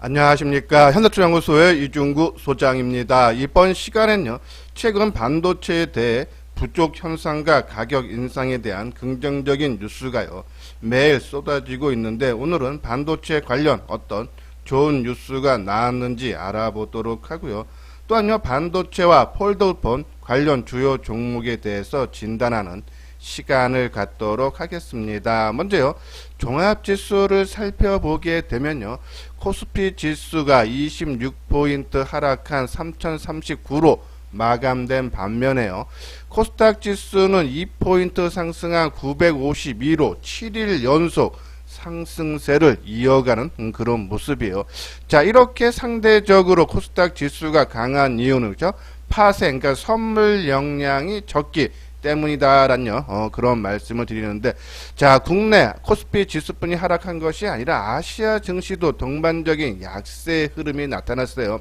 안녕하십니까. 현대투자연구소의 이중구 소장입니다. 이번 시간엔요, 최근 반도체에 대해 부족 현상과 가격 인상에 대한 긍정적인 뉴스가요, 매일 쏟아지고 있는데, 오늘은 반도체 관련 어떤 좋은 뉴스가 나왔는지 알아보도록 하고요. 또한요, 반도체와 폴더폰 관련 주요 종목에 대해서 진단하는 시간을 갖도록 하겠습니다. 먼저요, 종합지수를 살펴보게 되면요, 코스피 지수가 26포인트 하락한 3039로 마감된 반면에요, 코스닥 지수는 2포인트 상승한 952로 7일 연속 상승세를 이어가는 그런 모습이에요. 자, 이렇게 상대적으로 코스닥 지수가 강한 이유는 그죠? 파생, 그러니까 선물 역량이 적기 때문이다라는 그런 말씀을 드리는데, 자, 국내 코스피 지수뿐이 하락한 것이 아니라 아시아 증시도 동반적인 약세 흐름이 나타났어요.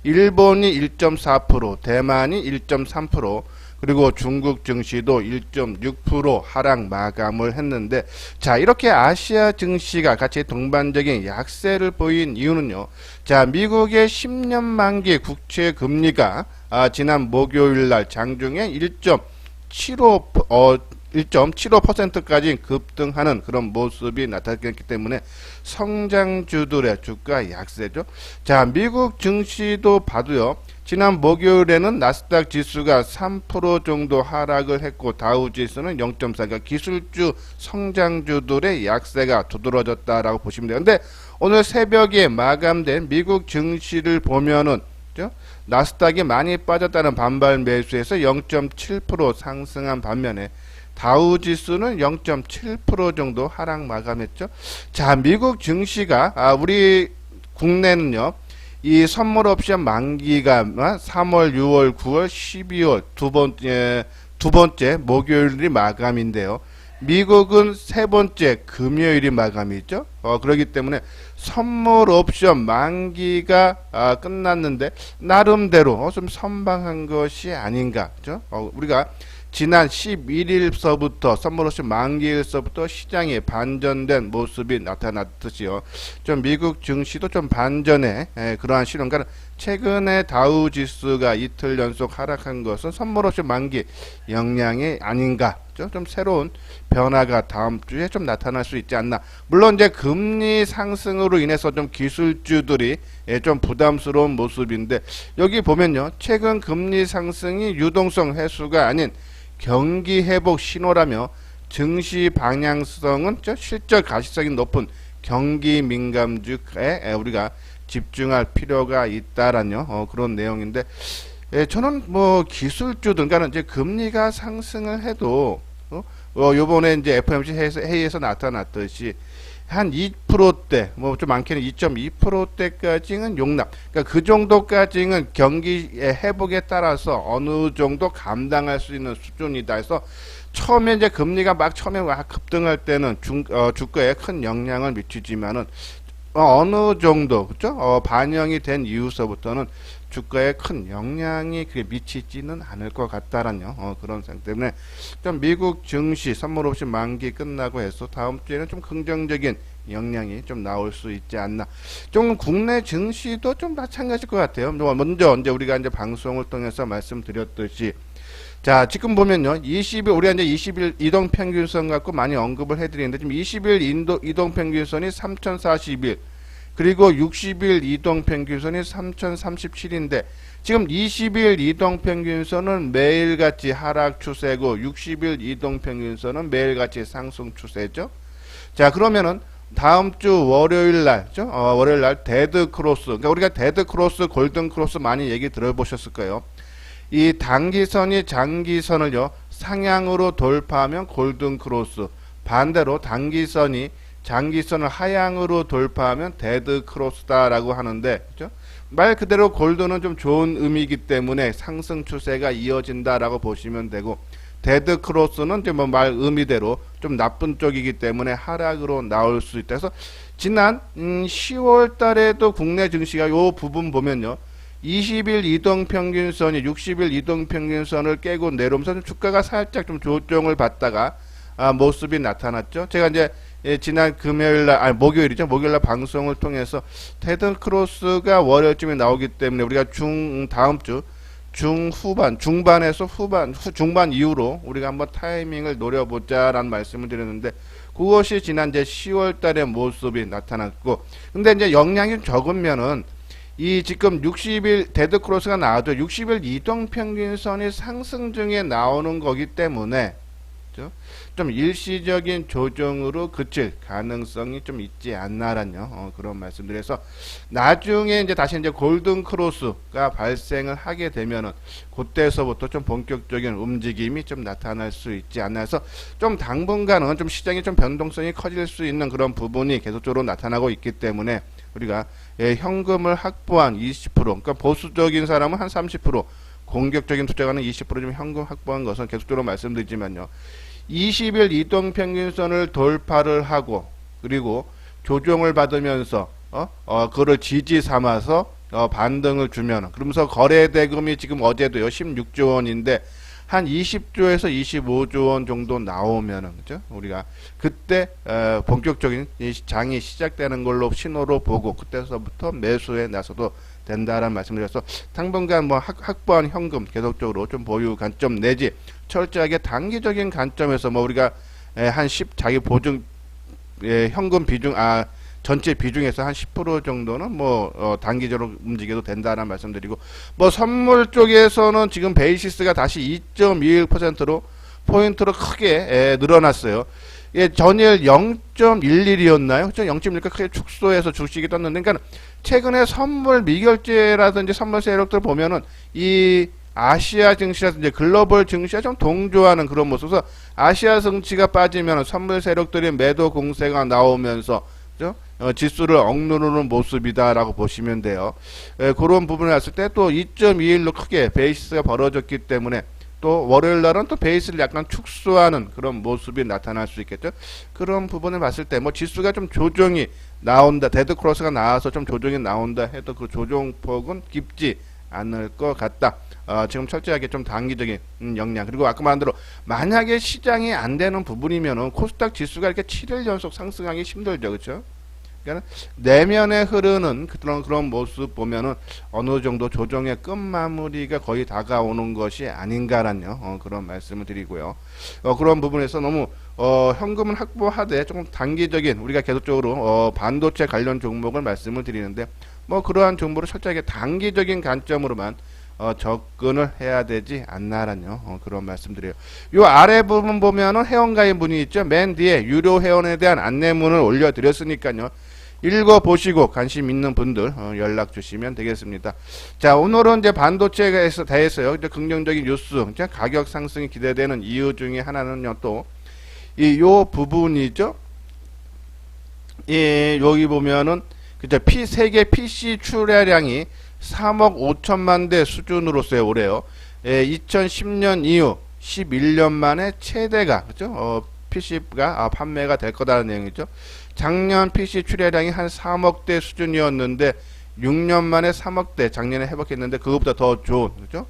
일본이 1.4%, 대만이 1.3%, 그리고 중국 증시도 1.6% 하락 마감을 했는데, 자, 이렇게 아시아 증시가 같이 동반적인 약세를 보인 이유는요, 자, 미국의 10년 만기 국채 금리가 지난 목요일 날 장중에 1.75%까지 급등하는 그런 모습이 나타났기 때문에 성장주들의 주가 약세죠. 자, 미국 증시도 봐도요, 지난 목요일에는 나스닥 지수가 3% 정도 하락을 했고, 다우 지수는 0.4%, 그러니까 기술주 성장주들의 약세가 두드러졌다라고 보시면 돼요. 근데 오늘 새벽에 마감된 미국 증시를 보면은, 그죠? 나스닥이 많이 빠졌다는 반발 매수에서 0.7% 상승한 반면에 다우 지수는 0.7% 정도 하락 마감했죠. 자, 미국 증시가 우리 국내는요, 이 선물 옵션 만기가 3월, 6월, 9월, 12월 두 번째 목요일이 마감인데요. 미국은 세 번째 금요일이 마감이죠. 그렇기 때문에 선물 옵션 만기가 끝났는데 나름대로 좀 선방한 것이 아닌가, 그죠? 우리가 지난 11일서부터 선물 옵션 만기일서부터 시장에 반전된 모습이 나타났듯이요. 좀 미국 증시도 좀 반전의 그러한 실현가는, 최근에 다우 지수가 이틀 연속 하락한 것은 선물 옵션 만기 영향이 아닌가, 좀 새로운 변화가 다음 주에 좀 나타날 수 있지 않나. 물론 이제 금리 상승으로 인해서 좀 기술주들이 좀 부담스러운 모습인데, 여기 보면요, 최근 금리 상승이 유동성 회수가 아닌 경기 회복 신호라며 증시 방향성은 실적 가시성이 높은 경기 민감주에 우리가 집중할 필요가 있다라는 그런 내용인데, 저는 뭐 기술주들, 그러니까 이제 금리가 상승을 해도 요번에 이제 FOMC 회의에서 나타났듯이 한 2%대, 뭐 좀 많게는 2.2%대까지는 용납. 그러니까 그 정도까지는 경기의 회복에 따라서 어느 정도 감당할 수 있는 수준이다 해서, 처음에 이제 금리가 막 처음에 급등할 때는 주가에 큰 영향을 미치지만은 어느 정도, 그죠? 반영이 된 이후서부터는 주가에 큰 영향이 그게 미치지는 않을 것 같다라는 그런 상태 때문에 좀 미국 증시 선물 옵션 만기 끝나고 해서 다음 주에는 좀 긍정적인 영향이 좀 나올 수 있지 않나. 좀 국내 증시도 좀 마찬가지일 것 같아요. 먼저 이제 우리가 이제 방송을 통해서 말씀드렸듯이, 자, 지금 보면요, 우리가 이제 20일 이동평균선 갖고 많이 언급을 해드리는데, 지금 20일 이동평균선이 3041, 그리고 60일 이동평균선이 3037인데, 지금 20일 이동평균선은 매일같이 하락 추세고, 60일 이동평균선은 매일같이 상승 추세죠. 자, 그러면은 다음 주 월요일 날, 월요일 날 데드 크로스, 그러니까 우리가 데드 크로스, 골든 크로스 많이 얘기 들어보셨을 거예요. 이 단기선이 장기선을요, 상향으로 돌파하면 골든 크로스, 반대로 단기선이 장기선을 하향으로 돌파하면 데드 크로스다라고 하는데, 그죠? 말 그대로 골드는 좀 좋은 의미이기 때문에 상승 추세가 이어진다라고 보시면 되고, 데드 크로스는 이제 뭐 말 의미대로 좀 나쁜 쪽이기 때문에 하락으로 나올 수 있다. 그래서 지난 10월 달에도 국내 증시가 요 부분 보면요, 20일 이동평균선이 60일 이동평균선을 깨고 내려오면서 주가가 살짝 좀 조정을 받다가 모습이 나타났죠. 제가 이제 지난 금요일날, 아니, 목요일이죠. 목요일날 방송을 통해서 테드 크로스가 월요일쯤에 나오기 때문에 우리가 다음 주 중반에서 중반 이후로 우리가 한번 타이밍을 노려보자라는 말씀을 드렸는데, 그것이 지난 이제 10월 달의 모습이 나타났고, 근데 이제 영향이 적으면은, 이 지금 60일 데드 크로스가 나와도 60일 이동평균선이 상승 중에 나오는 거기 때문에, 좀 일시적인 조정으로 그칠 가능성이 좀 있지 않나라는 그런 말씀드려서, 나중에 이제 다시 이제 골든 크로스가 발생을 하게 되면은 그때서부터 좀 본격적인 움직임이 좀 나타날 수 있지 않나 해서, 좀 당분간은 좀 시장이 좀 변동성이 커질 수 있는 그런 부분이 계속적으로 나타나고 있기 때문에, 우리가 현금을 확보한 20%, 그러니까 보수적인 사람은 한 30%, 공격적인 투자가는 20% 좀 현금 확보한 것은 계속적으로 말씀드리지만요, 20일 이동평균선을 돌파를 하고, 그리고 조정을 받으면서 그걸 지지 삼아서 반등을 주면, 그러면서 거래대금이 지금 어제도요 16조 원인데 한 20조에서 25조 원 정도 나오면은, 그죠? 우리가 그때 본격적인 장이 시작되는 걸로 신호로 보고, 그때서부터 매수에 나서도 된다라는 말씀드려서, 당분간 뭐 확보한 현금 계속적으로 좀 보유 관점 내지 철저하게 단기적인 관점에서 뭐 우리가 한 10 자기 보증 현금 비중 전체 비중에서 한 10% 정도는 뭐 단기적으로 움직여도 된다는 말씀드리고, 뭐 선물 쪽에서는 지금 베이시스가 다시 2.21%로 포인트로 크게 늘어났어요. 전일 0.11이었나요? 0.1가 크게 축소해서 주식이 떴는데, 그러니까 최근에 선물 미결제라든지 선물 세력들 보면은 이 아시아 증시라든지 글로벌 증시와 좀 동조하는 그런 모습에서, 아시아 증시가 빠지면 선물 세력들이 매도 공세가 나오면서, 그죠? 지수를 억누르는 모습이다라고 보시면 돼요. 그런 부분을 봤을 때 또 2.21로 크게 베이시스가 벌어졌기 때문에, 또 월요일 날은 또 베이스를 약간 축소하는 그런 모습이 나타날 수 있겠죠. 그런 부분을 봤을 때 뭐 지수가 좀 조정이 나온다, 데드 크로스가 나와서 좀 조정이 나온다 해도 그 조정폭은 깊지 않을 것 같다. 지금 철저하게 좀 단기적인 영향, 그리고 아까 말한 대로 만약에 시장이 안 되는 부분이면은 코스닥 지수가 이렇게 7일 연속 상승하기 힘들죠, 그렇죠? 그러니까 내면에 흐르는 그런 모습 보면은 어느 정도 조정의 끝마무리가 거의 다가오는 것이 아닌가라는 그런 말씀을 드리고요. 그런 부분에서 너무 현금은 확보하되 조금 단기적인, 우리가 계속적으로 반도체 관련 종목을 말씀을 드리는데, 뭐 그러한 정보를 철저하게 단기적인 관점으로만 접근을 해야 되지 않나라는 그런 말씀드려요. 요 아래 부분 보면은 회원가입 문이 있죠. 맨 뒤에 유료 회원에 대한 안내문을 올려드렸으니까요, 읽어보시고 관심 있는 분들 연락 주시면 되겠습니다. 자, 오늘은 이제 반도체에 대해서요, 이제 긍정적인 뉴스, 가격 상승이 기대되는 이유 중에 하나는요, 또 요 부분이죠. 여기 보면은 그죠, 세계 PC 출하량이 3억 5천만 대 수준으로서요, 올해요. 2010년 이후 11년 만에 최대가, 그죠? PC가 판매가 될 거다라는 내용이죠. 작년 PC 출하량이 한 3억 대 수준이었는데 6년 만에 3억 대 작년에 회복했는데 그것보다 더 좋은, 그죠?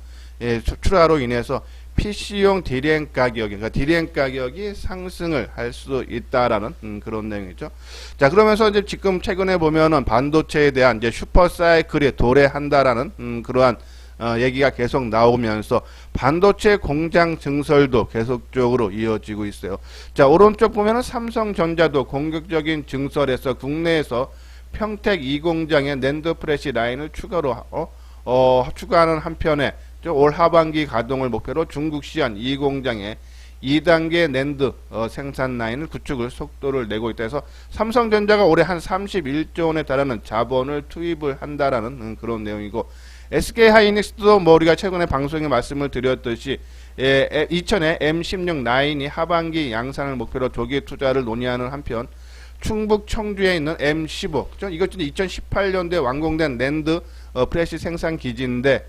출하로 인해서 PC용 디램 가격이, 그러니까 디램 가격이 상승을 할 수 있다라는 그런 내용이죠. 자, 그러면서 이제 지금 최근에 보면은 반도체에 대한 이제 슈퍼 사이클이 도래한다라는 그러한 얘기가 계속 나오면서 반도체 공장 증설도 계속적으로 이어지고 있어요. 자, 오른쪽 보면은 삼성전자도 공격적인 증설에서 국내에서 평택 2공장에 낸드 프레시 라인을 추가로 추가하는 한편에 올 하반기 가동을 목표로 중국 시안 2공장에 2단계 낸드 생산 라인을 구축을 속도를 내고 있다 해서, 삼성전자가 올해 한 31조 원에 달하는 자본을 투입을 한다라는 그런 내용이고, SK하이닉스도 뭐 우리가 최근에 방송에 말씀을 드렸듯이 2000에 M16 라인이 하반기 양산을 목표로 조기 투자를 논의하는 한편, 충북 청주에 있는 M15, 그죠? 이것도 2018년도에 완공된 낸드 프레시 생산 기지인데,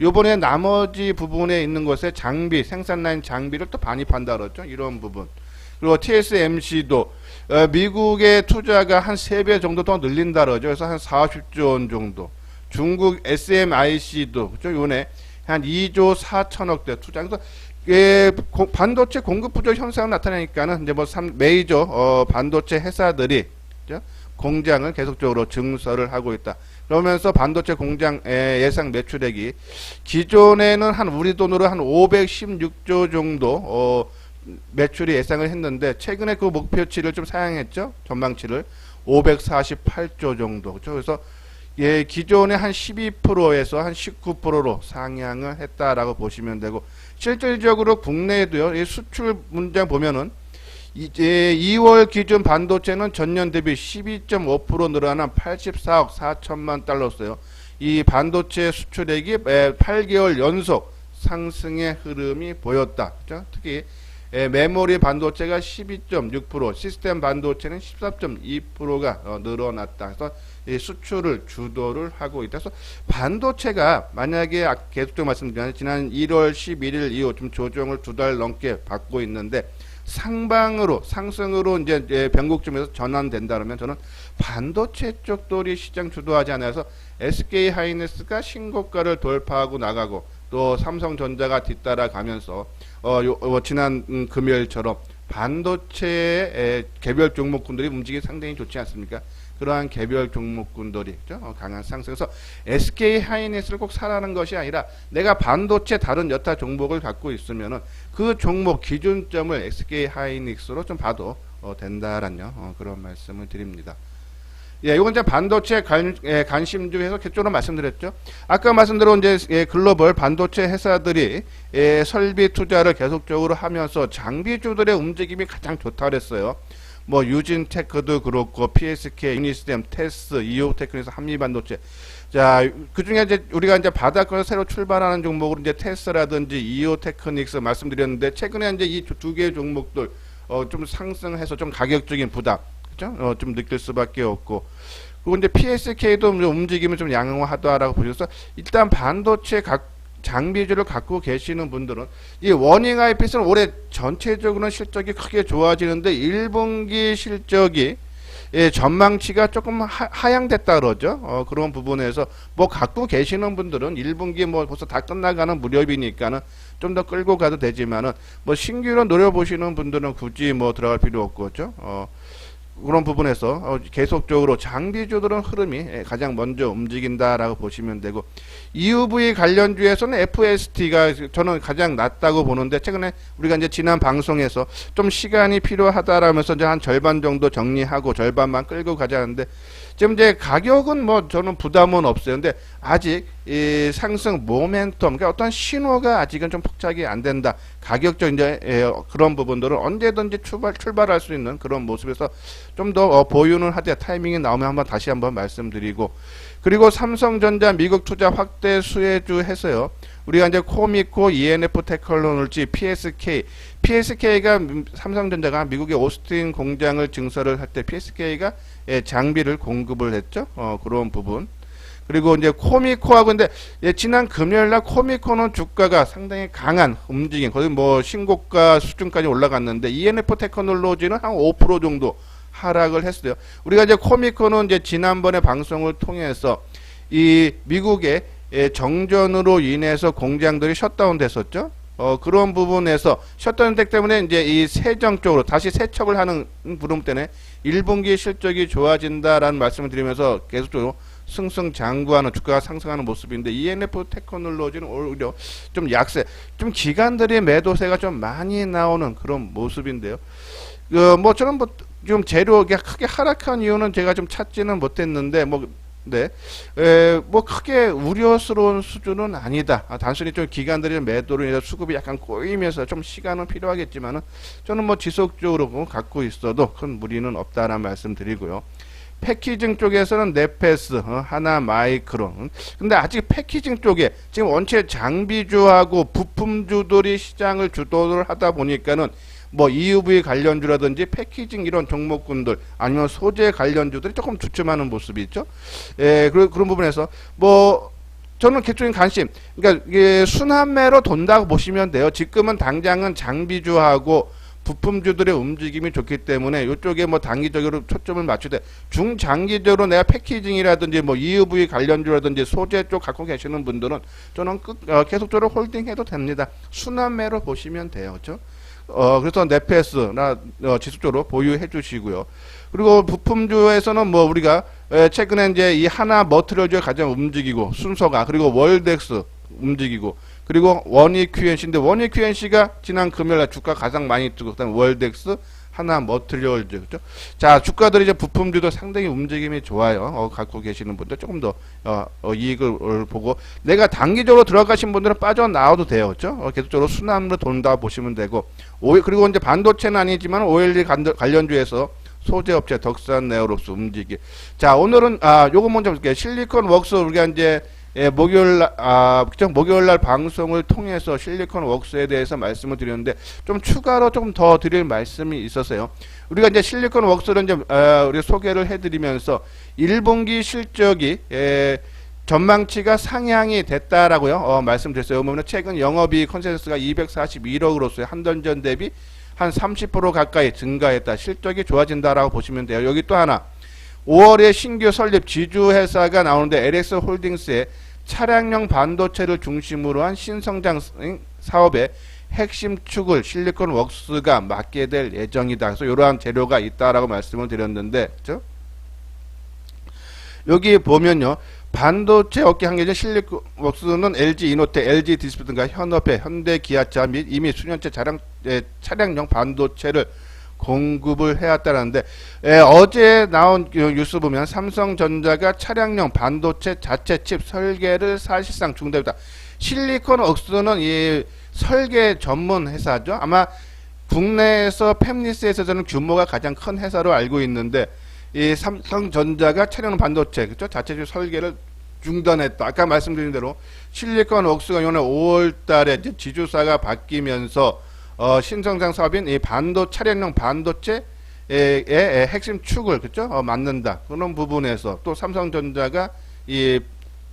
요번에 나머지 부분에 있는 것에 장비, 생산 라인 장비를 또 반입한다 그랬죠. 이런 부분. 그리고 TSMC도 미국의 투자가 한 3배 정도 더 늘린다 그러죠. 그래서 한 40조 원 정도. 중국 SMIC도, 그죠? 요번에 한 2조 4천억대 투자. 그래서 반도체 공급 부족 현상이 나타나니까는 이제 뭐 메이저 반도체 회사들이 그죠? 공장을 계속적으로 증설을 하고 있다. 그러면서 반도체 공장 예상 매출액이 기존에는 한 우리 돈으로 한 516조 정도 매출이 예상을 했는데 최근에 그 목표치를 좀 상향했죠. 전망치를 548조 정도. 그렇죠? 그래서 기존의 한 12%에서 한 19%로 상향을 했다라고 보시면 되고, 실질적으로 국내에도요, 이 수출 문장 보면은 이제 2월 기준 반도체는 전년 대비 12.5% 늘어난 84억 4천만 달러였어요. 이 반도체 수출액이 8개월 연속 상승의 흐름이 보였다. 그렇죠? 특히 메모리 반도체가 12.6%, 시스템 반도체는 14.2%가 늘어났다. 그래서 이 수출을 주도를 하고 있다. 그래서 반도체가 만약에 계속적으로 말씀드리면 지난 1월 11일 이후 좀 조정을 2달 넘게 받고 있는데 상승으로 이제 변곡점에서 전환된다면 저는 반도체 쪽들이 시장 주도하지 않아서 SK 하이닉스가 신고가를 돌파하고 나가고 또 삼성전자가 뒤따라가면서 지난 금요일처럼 반도체의 개별 종목군들이 움직임이 상당히 좋지 않습니까? 그러한 개별 종목군들이 강한 상승에서 SK 하이닉스를 꼭 사라는 것이 아니라 내가 반도체 다른 여타 종목을 갖고 있으면은 그 종목 기준점을 SK 하이닉스로 좀 봐도 된다라는 그런 말씀을 드립니다. 예, 이건 이제 반도체 관심주에서 개쪽으로 말씀드렸죠. 아까 말씀드린 이제 글로벌 반도체 회사들이 설비 투자를 계속적으로 하면서 장비주들의 움직임이 가장 좋다 그랬어요. 뭐 유진테크도 그렇고 PSK, 유니스템, 테스, 이오테크에서 한미반도체. 자, 그중에 이제 우리가 이제 바닥권에서 새로 출발하는 종목으로 이제 테스라든지 이오테크닉스 말씀드렸는데 최근에 이제 이 두 개의 종목들 좀 상승해서 좀 가격적인 부담, 그죠? 좀 느낄 수밖에 없고. 그리고 이제 PSK도 움직임이 좀 양호하다라고 보셔서 일단 반도체 장비주를 갖고 계시는 분들은 이 워닝 아이피스는 올해 전체적으로는 실적이 크게 좋아지는데 1분기 실적이 전망치가 조금 하향됐다 그러죠. 그런 부분에서 뭐 갖고 계시는 분들은 1분기 뭐 벌써 다 끝나가는 무렵이니까는 좀 더 끌고 가도 되지만은 뭐 신규로 노려보시는 분들은 굳이 뭐 들어갈 필요 없고, 그죠? 그런 부분에서 계속적으로 장비주들은 흐름이 가장 먼저 움직인다라고 보시면 되고, EUV 관련주에서는 FST가 저는 가장 낫다고 보는데 최근에 우리가 이제 지난 방송에서 좀 시간이 필요하다라면서 이제 한 절반 정도 정리하고 절반만 끌고 가자는데 지금 이제 가격은 뭐 저는 부담은 없어요. 근데 아직 이 상승 모멘텀, 그러니까 어떤 신호가 아직은 좀 포착이 안 된다. 가격적 이제 그런 부분들은 언제든지 출발할 수 있는 그런 모습에서 좀 더 보유는 하되 타이밍이 나오면 다시 한번 말씀드리고, 그리고 삼성전자 미국 투자 확대 수혜주 해서요. 우리가 이제 코미코, ENF 테크놀로지, PSK가 삼성전자가 미국의 오스틴 공장을 증설을 할 때 PSK가 장비를 공급을 했죠. 그런 부분. 그리고 이제 코미코하고 근데 지난 금요일날 코미코는 주가가 상당히 강한 움직임, 거의 뭐 신고가 수준까지 올라갔는데 ENF 테크놀로지는 한 5% 정도 하락을 했어요. 우리가 이제 코미코는 이제 지난번에 방송을 통해서 이 미국의 정전으로 인해서 공장들이 셧다운 됐었죠. 그런 부분에서 셧다운 tek 때문에 이제 이 세정 쪽으로 다시 세척을 하는 부분 때문에 1분기 실적이 좋아진다라는 말씀을 드리면서 계속적으로 승승장구하는 주가가 상승하는 모습인데, ENF 테크놀로지는 오히려 좀 약세, 좀 기관들의 매도세가 좀 많이 나오는 그런 모습인데요. 뭐 저는 좀 재료가 크게 하락한 이유는 제가 좀 찾지는 못했는데 뭐 크게 우려스러운 수준은 아니다. 단순히 좀 기관들의 매도로 인해서 수급이 약간 꼬이면서 좀 시간은 필요하겠지만은 저는 뭐 지속적으로 갖고 있어도 큰 무리는 없다라는 말씀 드리고요. 패키징 쪽에서는 네페스, 하나마이크론. 근데 아직 패키징 쪽에 지금 원체 장비주하고 부품주들이 시장을 주도를 하다 보니까는 뭐 EUV 관련주라든지 패키징 이런 종목군들 아니면 소재 관련주들이 조금 주춤하는 모습이 있죠. 그런 부분에서 뭐 저는 개적인 관심, 그러니까 이게 순환매로 돈다고 보시면 돼요. 지금은 당장은 장비주하고 부품주들의 움직임이 좋기 때문에 이쪽에 뭐 단기적으로 초점을 맞추되 중장기적으로 내가 패키징이라든지 뭐 EUV 관련주라든지 소재 쪽 갖고 계시는 분들은 저는 계속적으로 홀딩해도 됩니다. 순환매로 보시면 돼요. 그렇죠? 그래서 네페스나 지속적으로 보유해 주시고요. 그리고 부품주에서는 뭐 우리가 최근에 이제 이 하나 머트리얼주가 가장 움직이고 순서가, 그리고 월덱스 움직이고, 그리고 원익 QNC인데 원익 QNC가 지난 금요일날 주가 가장 많이 뜨고, 그다음 월덱스, 하나 머트리얼즈, 그죠? 자, 주가들이 이제 부품주도 상당히 움직임이 좋아요. 갖고 계시는 분들 조금 더 이익을 보고, 내가 단기적으로 들어가신 분들은 빠져나와도 돼요, 그죠? 계속적으로 순환으로 돈다 보시면 되고, 그리고 이제 반도체는 아니지만 OLED 관련주에서 소재업체 덕산 네오롭스 움직이. 자, 오늘은 요거 먼저 볼게요. 실리콘 웍스 우리가 이제 목요일날 방송을 통해서 실리콘 웍스에 대해서 말씀을 드렸는데, 좀 추가로 조금 더 드릴 말씀이 있었어요. 우리가 이제 실리콘 웍스를 이제 우리 소개를 해드리면서 1분기 실적이 전망치가 상향이 됐다라고요 말씀드렸어요. 보면 최근 영업이익 컨센서스가 241억으로서의 한달 전 대비 한 30% 가까이 증가했다. 실적이 좋아진다라고 보시면 돼요. 여기 또 하나, 5월에 신규 설립 지주회사가 나오는데 LX 홀딩스의 차량용 반도체를 중심으로 한 신성장 사업의 핵심 축을 실리콘 웍스가 맡게 될 예정이다. 그래서 이러한 재료가 있다라고 말씀을 드렸는데, 그렇죠? 여기 보면요, 반도체 업계 한계죠. 실리콘 웍스는 LG 이노텍, LG 디스플레이 등과 현업회, 현대 기아차 및 이미 수년째 차량용 반도체를 공급을 해왔다는데, 어제 나온 뉴스 보면 삼성전자가 차량용 반도체 자체 칩 설계를 사실상 중단했다. 실리콘 웍스는 이 설계 전문 회사죠. 아마 국내에서 팹리스에서 저는 규모가 가장 큰 회사로 알고 있는데, 이 삼성전자가 차량용 반도체, 그렇죠? 자체 칩 설계를 중단했다. 아까 말씀드린 대로 실리콘 웍스가 이번에 5월달에 지주사가 바뀌면서 신성장 사업인 이 차량용 반도체의 핵심 축을, 그렇죠? 맡는다. 그런 부분에서 또 삼성전자가 이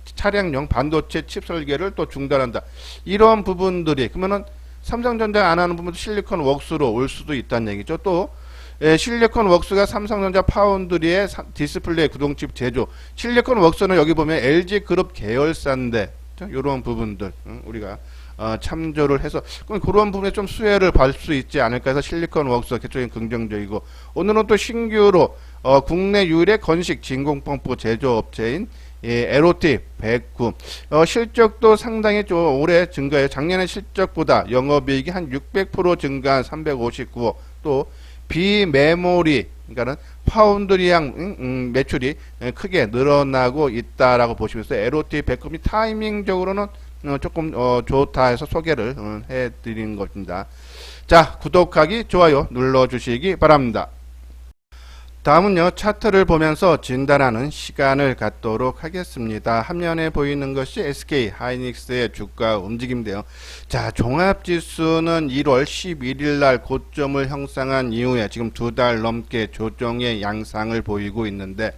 차량용 반도체 칩 설계를 또 중단한다. 이런 부분들이, 그러면은 삼성전자가 안 하는 부분도 실리콘 웍스로 올 수도 있다는 얘기죠. 또 실리콘 웍스가 삼성전자 파운드리의 디스플레이 구동칩 제조. 실리콘 웍스는 여기 보면 LG그룹 계열사인데, 이런 부분들 우리가 참조를 해서 그런 부분에 좀 수혜를 받을 수 있지 않을까 해서 실리콘 웍스 개적인 긍정적이고, 오늘은 또 신규로 국내 유일의 건식 진공펌프 제조업체인 LOT 109 실적도 상당히 좀 오래 증가해요. 작년에 실적보다 영업이익이 한 600% 증가한 359억, 또 비메모리, 그러니까는 파운드리양 매출이 크게 늘어나고 있다라고 보시면서 LOT 109이 타이밍적으로는 조금 좋다 해서 소개를 해드린 것입니다. 자, 구독하기, 좋아요 눌러주시기 바랍니다. 다음은요, 차트를 보면서 진단하는 시간을 갖도록 하겠습니다. 화면에 보이는 것이 SK 하이닉스의 주가 움직임인데요. 자, 종합지수는 1월 11일 날 고점을 형성한 이후에 지금 2달 넘게 조정의 양상을 보이고 있는데,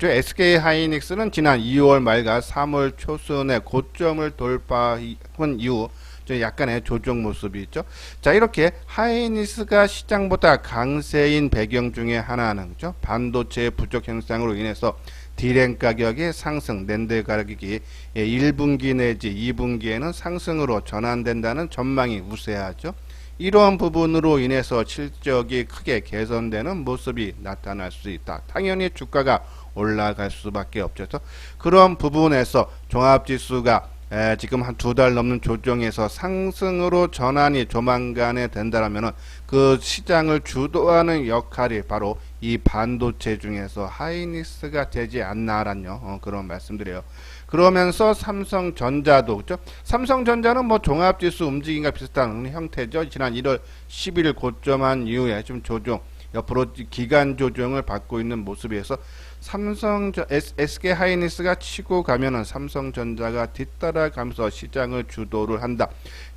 SK 하이닉스는 지난 2월 말과 3월 초순에 고점을 돌파한 이후 약간의 조정 모습이 있죠. 자, 이렇게 하이닉스가 시장보다 강세인 배경 중에 하나는, 그죠? 반도체의 부족 현상으로 인해서 디램 가격의 상승, 낸드 가격이 1분기 내지 2분기에는 상승으로 전환된다는 전망이 우세하죠. 이러한 부분으로 인해서 실적이 크게 개선되는 모습이 나타날 수 있다. 당연히 주가가 올라갈 수밖에 없죠. 그런 부분에서 종합지수가 지금 한 2달 넘는 조정에서 상승으로 전환이 조만간에 된다라면은 그 시장을 주도하는 역할이 바로 이 반도체 중에서 하이닉스가 되지 않나라는 그런 말씀드려요. 그러면서 삼성전자도, 그렇죠? 삼성전자는 뭐 종합지수 움직임과 비슷한 형태죠. 지난 1월 11일 고점한 이후에 좀 조정, 옆으로 기간 조정을 받고 있는 모습에서 SK 하이닉스가 치고 가면은 삼성전자가 뒤따라가면서 시장을 주도를 한다.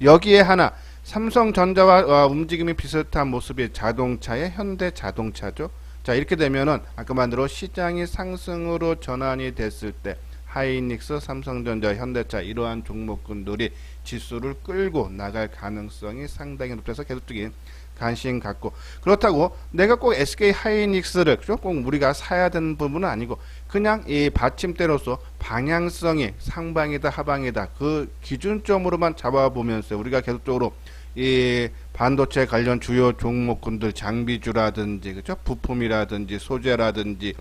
여기에 하나, 삼성전자와 움직임이 비슷한 모습이 자동차의 현대자동차죠. 자, 이렇게 되면은 아까 말대로 시장이 상승으로 전환이 됐을 때 하이닉스, 삼성전자, 현대차 이러한 종목군들이 지수를 끌고 나갈 가능성이 상당히 높아서 계속적인 관심 갖고, 그렇다고 내가 꼭 SK 하이닉스를 꼭 우리가 사야 되는 부분은 아니고, 그냥 이 받침대로서 방향성이 상방이다 하방이다 그 기준점으로만 잡아보면서 우리가 계속적으로 이 반도체 관련 주요 종목군들, 장비주라든지 그죠, 부품이라든지 소재라든지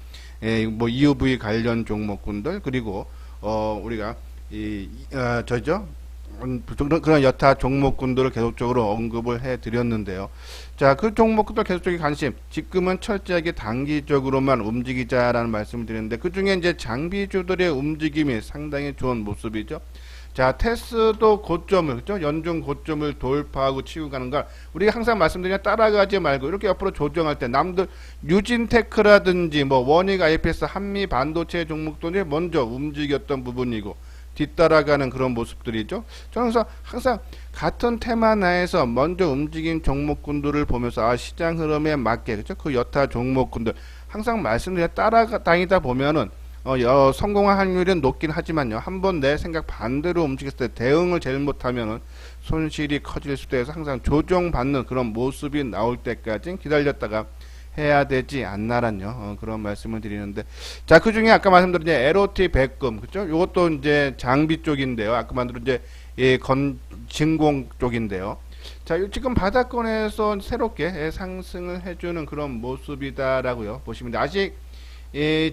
뭐 EUV 관련 종목군들, 그리고 우리가 그런 여타 종목군들을 계속적으로 언급을 해 드렸는데요. 자, 그 종목들 계속적인 관심, 지금은 철저하게 단기적으로만 움직이자라는 말씀을 드리는데, 그 중에 이제 장비주들의 움직임이 상당히 좋은 모습이죠. 자, 테스도 고점을, 그죠? 연중 고점을 돌파하고 치고 가는 걸 우리가 항상 말씀드리냐, 따라가지 말고 이렇게 옆으로 조정할 때 남들 유진테크라든지 뭐 원익 IPS 한미 반도체 종목들이 먼저 움직였던 부분이고 뒤따라가는 그런 모습들이죠. 저는 그래서 항상 같은 테마 내에서 먼저 움직인 종목군들을 보면서 시장 흐름에 맞게, 그죠? 그 여타 종목군들 항상 말씀드려 따라다니다 보면은 성공할 확률은 높긴 하지만요, 한번 내 생각 반대로 움직였을 때 대응을 잘못하면은 손실이 커질 수도 해서 항상 조정받는 그런 모습이 나올 때까지 기다렸다가 해야 되지 않나란요. 그런 말씀을 드리는데, 자, 그 중에 아까 말씀드린 이제 LOT 백금, 그죠? 요것도 이제 장비 쪽인데요. 아까 말씀드린 이제 진공 쪽인데요. 자, 지금 바닥권에서 새롭게 상승을 해주는 그런 모습이다라고요 보시면 돼. 아직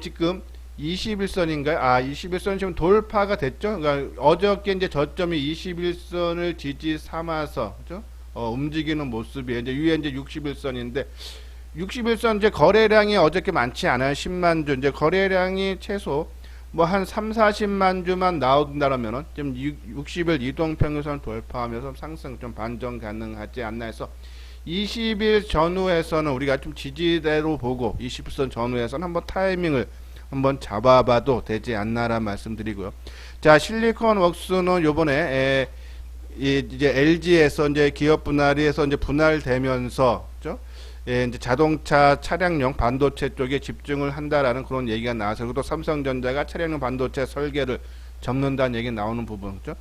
지금 21선인가요? 21선 지금 돌파가 됐죠? 그러니까 어저께 이제 저점이 21선을 지지 삼아서, 그죠? 움직이는 모습이에요. 이제 위에 이제 61선인데, 61선 이제 거래량이 어저께 많지 않아요. 10만 주. 이제 거래량이 최소 뭐 한 3, 40만 주만 나온다라면은 지금 60일 이동평균선 돌파하면서 상승 좀 반전 가능하지 않나 해서 20일 전후에서는 우리가 좀 지지대로 보고 20선 전후에서는 한번 타이밍을 한번 잡아봐도 되지 않나라 말씀드리고요. 자, 실리콘웍스는 요번에 이제 LG에서 이제 기업 분할에서 이제 분할되면서, 그죠? 이제 자동차 차량용 반도체 쪽에 집중을 한다라는 그런 얘기가 나와서, 또 삼성전자가 차량용 반도체 설계를 접는다는 얘기 나오는 부분, 그죠?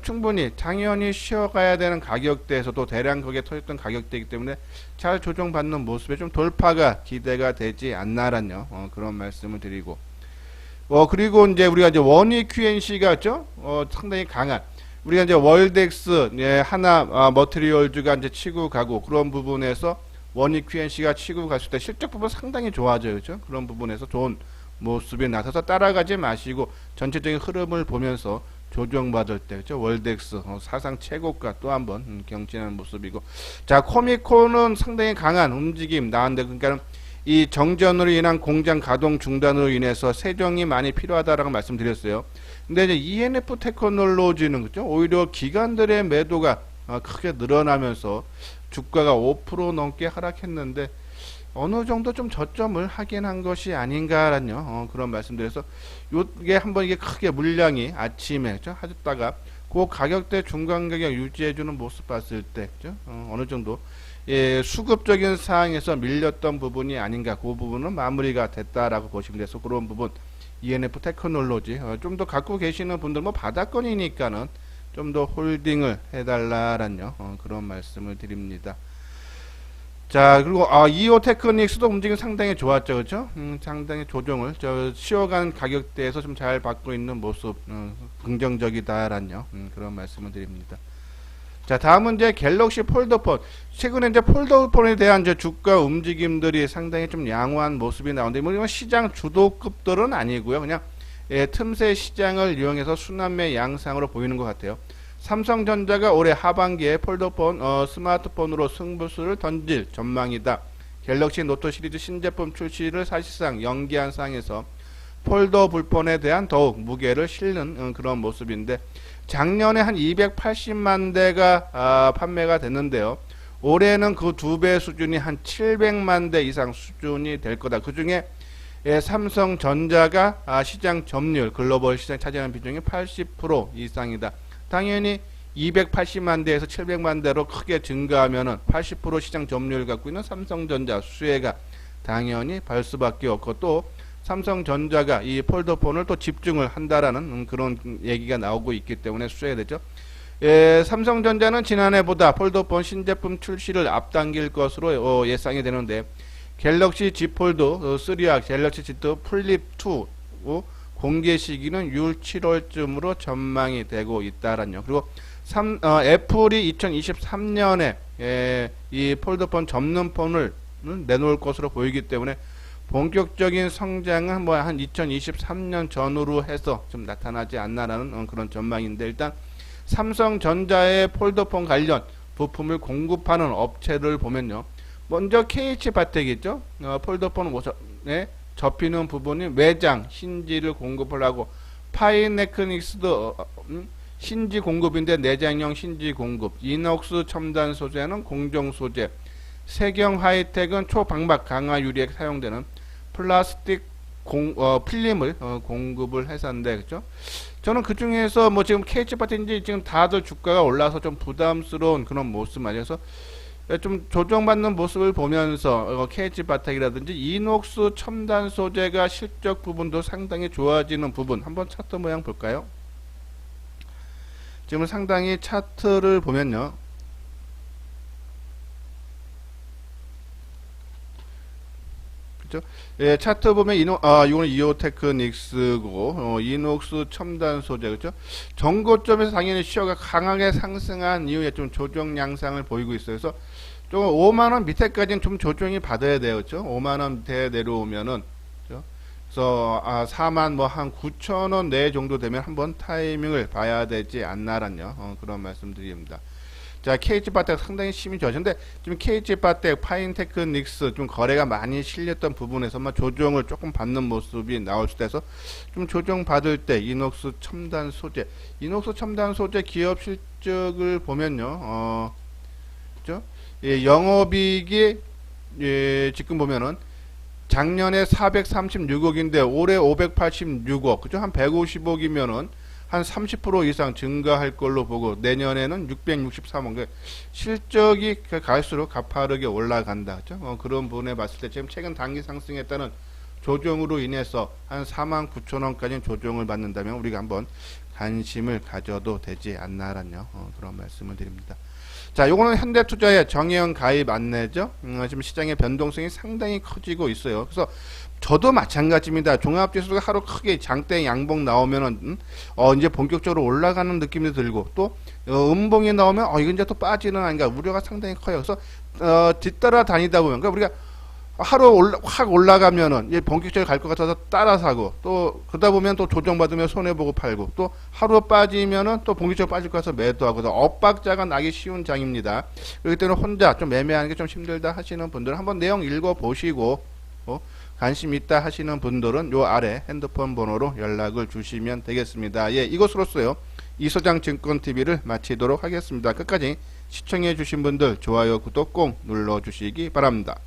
충분히 당연히 쉬어가야 되는 가격대에서도 대량 거기에 터졌던 가격대이기 때문에 잘 조정받는 모습에 좀 돌파가 기대가 되지 않나란요. 그런 말씀을 드리고, 그리고 이제 우리가 이제 원익 QNC가 있죠? 상당히 강한, 우리가 이제 월덱스, 하나 머티리얼즈가 이제 치고 가고, 그런 부분에서 원익 QNC가 치고 갔을 때 실적 부분 상당히 좋아져요, 그죠? 그런 부분에서 좋은 모습이 나타서 따라가지 마시고 전체적인 흐름을 보면서 조정받을 때, 그죠? 월덱스 사상 최고가 또 한번 경신하는 모습이고, 자, 코미콘은 상당히 강한 움직임 나왔는데, 그러니까 이 정전으로 인한 공장 가동 중단으로 인해서 세정이 많이 필요하다라고 말씀드렸어요. 근데 이제 ENF 테크놀로지는, 그죠? 오히려 기관들의 매도가 크게 늘어나면서 주가가 5% 넘게 하락했는데 어느 정도 좀 저점을 확인한 것이 아닌가라는 그런 말씀드려서, 이게 한번 이게 크게 물량이 아침에, 그죠? 하셨다가 그 가격대 중간 가격 유지해주는 모습 봤을 때, 그죠? 어느 정도 수급적인 상황에서 밀렸던 부분이 아닌가, 그 부분은 마무리가 됐다라고 보시면 돼서 그런 부분 ENF 테크놀로지 좀 더 갖고 계시는 분들, 뭐 바닥권이니까는 좀 더 홀딩을 해달라라는 그런 말씀을 드립니다. 자, 그리고 이오 테크닉스도 움직임 상당히 좋았죠, 그렇죠? 상당히 조정을 쉬어간 가격대에서 좀 잘 받고 있는 모습, 긍정적이다라는 그런 말씀을 드립니다. 자, 다음은 이제 갤럭시 폴더폰. 최근에 이제 폴더폰에 대한 이제 주가 움직임들이 상당히 좀 양호한 모습이 나오는데, 뭐 시장 주도급들은 아니고요, 그냥 틈새 시장을 이용해서 순환매 양상으로 보이는 것 같아요. 삼성전자가 올해 하반기에 폴더폰 스마트폰으로 승부수를 던질 전망이다. 갤럭시 노트 시리즈 신제품 출시를 사실상 연기한 상황에서 폴더블폰에 대한 더욱 무게를 실는 그런 모습인데, 작년에 한 280만 대가 판매가 됐는데요. 올해는 그 2배 수준이 한 700만 대 이상 수준이 될 거다. 그 중에 삼성전자가 시장 점유율, 글로벌 시장 차지하는 비중이 80% 이상이다. 당연히 280만 대에서 700만 대로 크게 증가하면은 80% 시장 점유율 갖고 있는 삼성전자 수혜가 당연히 발 수밖에 없고, 또 삼성전자가 이 폴더폰을 또 집중을 한다라는 그런 얘기가 나오고 있기 때문에 수혜가 되죠. 삼성전자는 지난해보다 폴더폰 신제품 출시를 앞당길 것으로 예상이 되는데 갤럭시 Z 폴드 3와 갤럭시 Z 플립 2 공개 시기는 6, 7월쯤으로 전망이 되고 있다란요. 그리고 애플이 2023년에 이 폴더폰 접는 폰을 내놓을 것으로 보이기 때문에 본격적인 성장은 뭐 한 2023년 전후로 해서 좀 나타나지 않나라는 그런 전망인데, 일단 삼성전자의 폴더폰 관련 부품을 공급하는 업체를 보면요. 먼저 KH바텍이죠. 폴더폰에 접히는 부분이 외장 힌지를 공급을 하고, 파이네크닉스도 힌지 공급인데 내장형 힌지 공급, 이녹스 첨단 소재는 공정 소재, 세경 하이텍은 초방막 강화 유리에 사용되는 플라스틱 필름을 공급을 해서인데, 그죠? 저는 그 중에서 뭐 지금 KH바텍인지 지금 다들 주가가 올라서 좀 부담스러운 그런 모습 맞아서 좀 조정받는 모습을 보면서 KH바텍이라든지 이녹스 첨단 소재가 실적 부분도 상당히 좋아지는 부분, 한번 차트 모양 볼까요? 지금 상당히 차트를 보면요. 예, 차트 보면 이거는 이오테크닉스고 이녹스 첨단 소재, 그렇죠? 전고점에서 당연히 시어가 강하게 상승한 이후에 좀 조정 양상을 보이고 있어요. 그래서 좀 5만 원 밑에까지는 좀 조정이 받아야 돼요, 그렇죠? 5만 원 밑에 내려오면은, 그렇죠? 그래서 4만 뭐 한 9천 원 내 정도 되면 한번 타이밍을 봐야 되지 않나란요. 그런 말씀드립니다. 자, KH바텍 상당히 심히 좋아졌는데, 지금 KH바텍, 파인테크닉스 좀 거래가 많이 실렸던 부분에서만 조정을 조금 받는 모습이 나올 수도 해서 좀 조정 받을 때 이녹스 첨단 소재, 이녹스 첨단 소재 기업 실적을 보면요, 그죠? 예, 영업이익이 지금 보면은 작년에 436억인데 올해 586억, 그죠? 한 150억이면은 한 30% 이상 증가할 걸로 보고, 내년에는 663억. 실적이 갈수록 가파르게 올라간다. 그렇죠? 그런 부분에 봤을 때 지금 최근 단기 상승에 따른 조정으로 인해서 한 49,000원까지 조정을 받는다면 우리가 한번 관심을 가져도 되지 않나라는 그런 말씀을 드립니다. 자, 요거는 현대투자의 정혜영 가입 안내죠. 지금 시장의 변동성이 상당히 커지고 있어요. 그래서 저도 마찬가지입니다. 종합지수가 하루 크게 장대 양봉 나오면은 이제 본격적으로 올라가는 느낌이 들고, 또 음봉이 나오면 이건 이제 또 빠지는 아닌가 우려가 상당히 커요. 그래서 뒤따라 다니다 보면, 그러니까 우리가 하루 확 올라가면은 이제 본격적으로 갈 것 같아서 따라 사고, 또 그러다 보면 또 조정받으면 손해보고 팔고, 또 하루 빠지면은 또 본격적으로 빠질 것 같아서 매도하고, 엇박자가 나기 쉬운 장입니다. 그렇기 때문에 혼자 좀 매매하는 게 좀 힘들다 하시는 분들은 한번 내용 읽어보시고, 관심 있다 하시는 분들은 요 아래 핸드폰 번호로 연락을 주시면 되겠습니다. 예, 이것으로써요 이소장 증권TV를 마치도록 하겠습니다. 끝까지 시청해 주신 분들 좋아요, 구독 꼭 눌러 주시기 바랍니다.